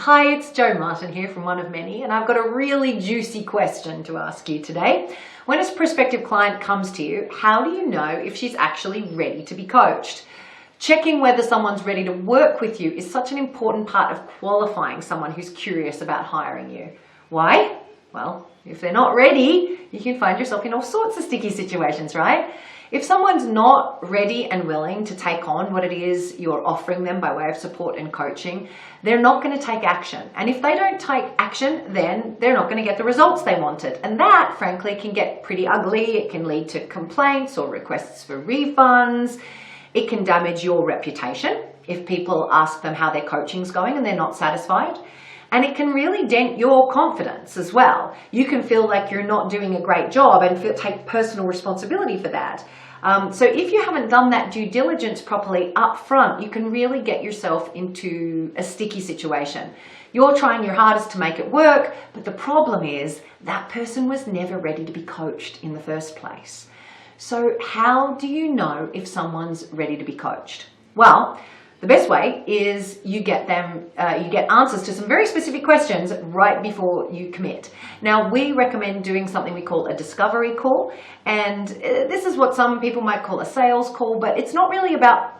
Hi, it's Joanna Martin here from One of Many, and I've got a really juicy question to ask you today. When a prospective client comes to you, how do you know if she's actually ready to be coached? Checking whether someone's ready to work with you is such an important part of qualifying someone who's curious about hiring you. Why? Well, if they're not ready, you can find yourself in all sorts of sticky situations, right? If someone's not ready and willing to take on what it is you're offering them by way of support and coaching, they're not going to take action. And if they don't take action, then they're not going to get the results they wanted. And that, frankly, can get pretty ugly. It can lead to complaints or requests for refunds. It can damage your reputation if people ask them how their coaching's going and they're not satisfied. And it can really dent your confidence as well. You can feel like you're not doing a great job and take personal responsibility for that. So if you haven't done that due diligence properly up front, you can really get yourself into a sticky situation. You're trying your hardest to make it work, but the problem is that person was never ready to be coached in the first place. So how do you know if someone's ready to be coached? Well, the best way is you get answers to some very specific questions right before you commit. Now, we recommend doing something we call a discovery call, and this is what some people might call a sales call, but it's not really about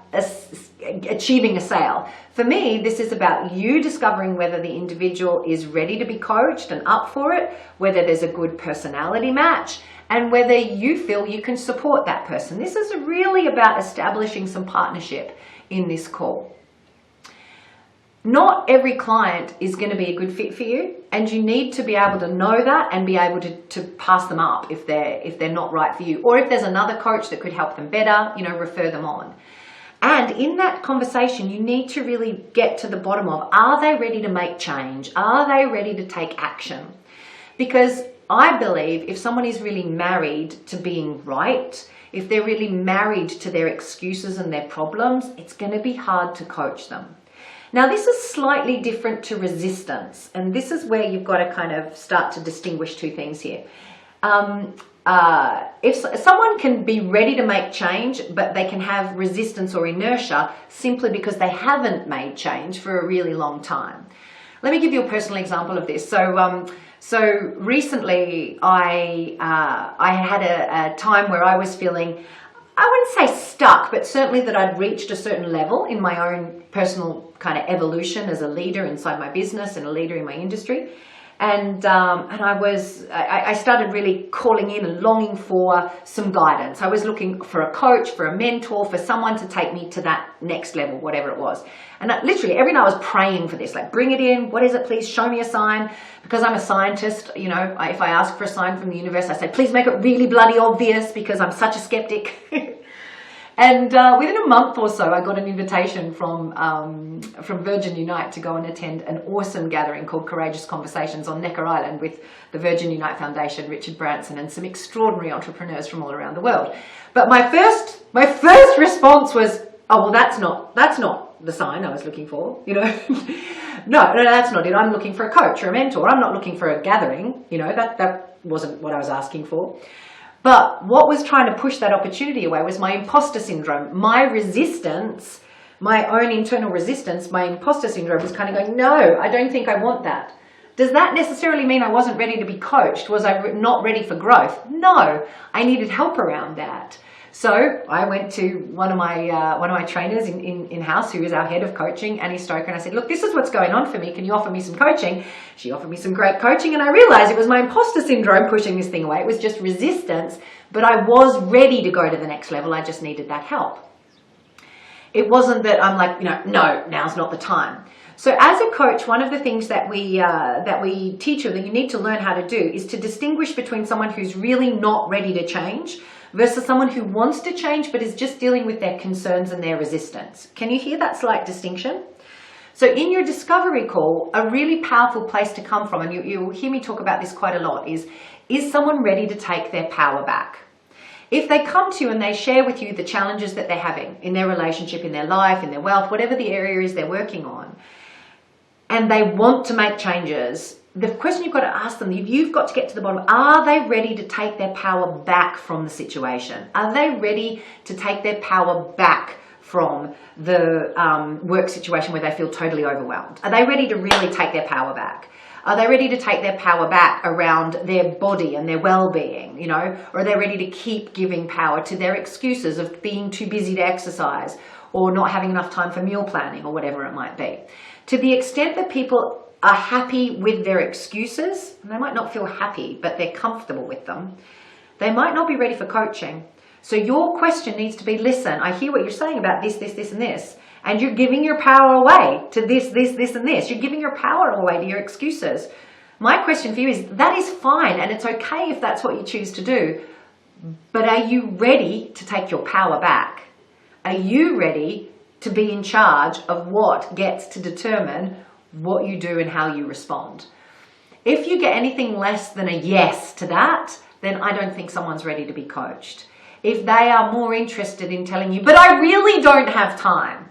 achieving a sale. For me, this is about you discovering whether the individual is ready to be coached and up for it, whether there's a good personality match, and whether you feel you can support that person. This is really about establishing some partnership in this call. Not every client is going to be a good fit for you, and you need to be able to know that and be able to pass them up if they're not right for you, or if there's another coach that could help them better, refer them on. And in that conversation, you need to really get to the bottom of, are they ready to make change? Are they ready to take action? Because I believe if someone is really married to being right, if they're really married to their excuses and their problems, it's going to be hard to coach them. Now, this is slightly different to resistance, and this is where you've got to kind of start to distinguish two things here. If someone can be ready to make change, but they can have resistance or inertia simply because they haven't made change for a really long time. Let me give you a personal example of this. So recently I had a time where I was feeling, I wouldn't say stuck, but certainly that I'd reached a certain level in my own personal kind of evolution as a leader inside my business and a leader in my industry. And I started really calling in and longing for some guidance. I was looking for a coach, for a mentor, for someone to take me to that next level, whatever it was. And literally every night I was praying for this, like, bring it in. What is it? Please show me a sign. Because I'm a scientist, if I ask for a sign from the universe, I say, please make it really bloody obvious, because I'm such a skeptic. And within a month or so, I got an invitation from Virgin Unite to go and attend an awesome gathering called Courageous Conversations on Necker Island with the Virgin Unite Foundation, Richard Branson, and some extraordinary entrepreneurs from all around the world. But my first response was, oh, well, that's not the sign I was looking for, No, that's not it. I'm looking for a coach or a mentor. I'm not looking for a gathering, that wasn't what I was asking for. But what was trying to push that opportunity away was my imposter syndrome, my resistance, my own internal resistance. My imposter syndrome was kind of going, no, I don't think I want that. Does that necessarily mean I wasn't ready to be coached? Was I not ready for growth? No, I needed help around that. So I went to one of my trainers in-house, who is our head of coaching, Annie Stoker, and I said, look, this is what's going on for me. Can you offer me some coaching? She offered me some great coaching, and I realized it was my imposter syndrome pushing this thing away. It was just resistance, but I was ready to go to the next level. I just needed that help. It wasn't that I'm like, no, now's not the time. So as a coach, one of the things that we teach you, that you need to learn how to do, is to distinguish between someone who's really not ready to change versus someone who wants to change but is just dealing with their concerns and their resistance. Can you hear that slight distinction? So in your discovery call, a really powerful place to come from, and you'll hear me talk about this quite a lot, is someone ready to take their power back? If they come to you and they share with you the challenges that they're having in their relationship, in their life, in their wealth, whatever the area is they're working on, and they want to make changes, the question you've got to ask them, you've got to get to the bottom, are they ready to take their power back from the situation? Are they ready to take their power back from the work situation where they feel totally overwhelmed? Are they ready to really take their power back? Are they ready to take their power back around their body and their well-being, you know? Or are they ready to keep giving power to their excuses of being too busy to exercise or not having enough time for meal planning or whatever it might be? To the extent that people are happy with their excuses, and they might not feel happy, but they're comfortable with them, they might not be ready for coaching. So your question needs to be, listen, I hear what you're saying about this, this, this, and this. And you're giving your power away to this, this, this, and this. You're giving your power away to your excuses. My question for you is, that is fine, and it's okay if that's what you choose to do. But are you ready to take your power back? Are you ready to be in charge of what gets to determine what you do and how you respond? If you get anything less than a yes to that, then I don't think someone's ready to be coached. If they are more interested in telling you, but I really don't have time,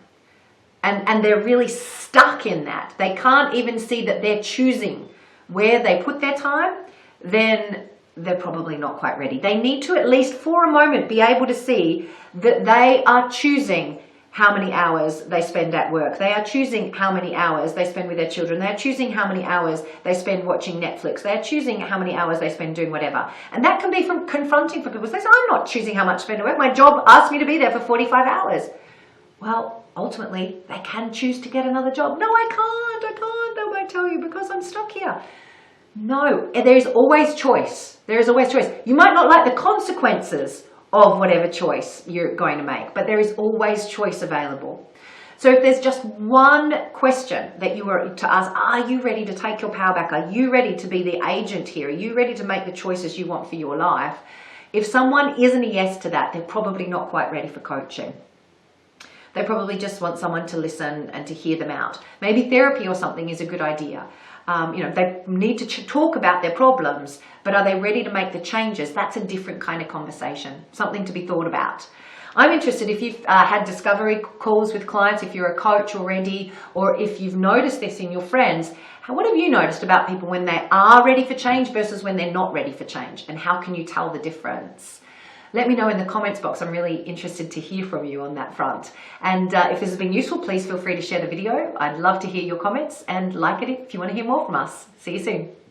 and they're really stuck in that, they can't even see that they're choosing where they put their time, then they're probably not quite ready. They need to, at least for a moment, be able to see that they are choosing how many hours they spend at work. They are choosing how many hours they spend with their children. They are choosing how many hours they spend watching Netflix. They are choosing how many hours they spend doing whatever. And that can be from confronting for people. They say, I'm not choosing how much to spend at work. My job asks me to be there for 45 hours. Well, ultimately, they can choose to get another job. No, I can't, they won't tell you because I'm stuck here. No, there's always choice. There is always choice. You might not like the consequences of whatever choice you're going to make, but there is always choice available. So if there's just one question that you were to ask, are you ready to take your power back? Are you ready to be the agent here? Are you ready to make the choices you want for your life? If someone isn't a yes to that, they're probably not quite ready for coaching. They probably just want someone to listen and to hear them out. Maybe therapy or something is a good idea. They need to talk about their problems, but are they ready to make the changes? That's a different kind of conversation, something to be thought about. I'm interested if you've had discovery calls with clients, if you're a coach already, or if you've noticed this in your friends. What have you noticed about people when they are ready for change versus when they're not ready for change? And how can you tell the difference? Let me know in the comments box. I'm really interested to hear from you on that front. And if this has been useful, please feel free to share the video. I'd love to hear your comments and like it if you want to hear more from us. See you soon.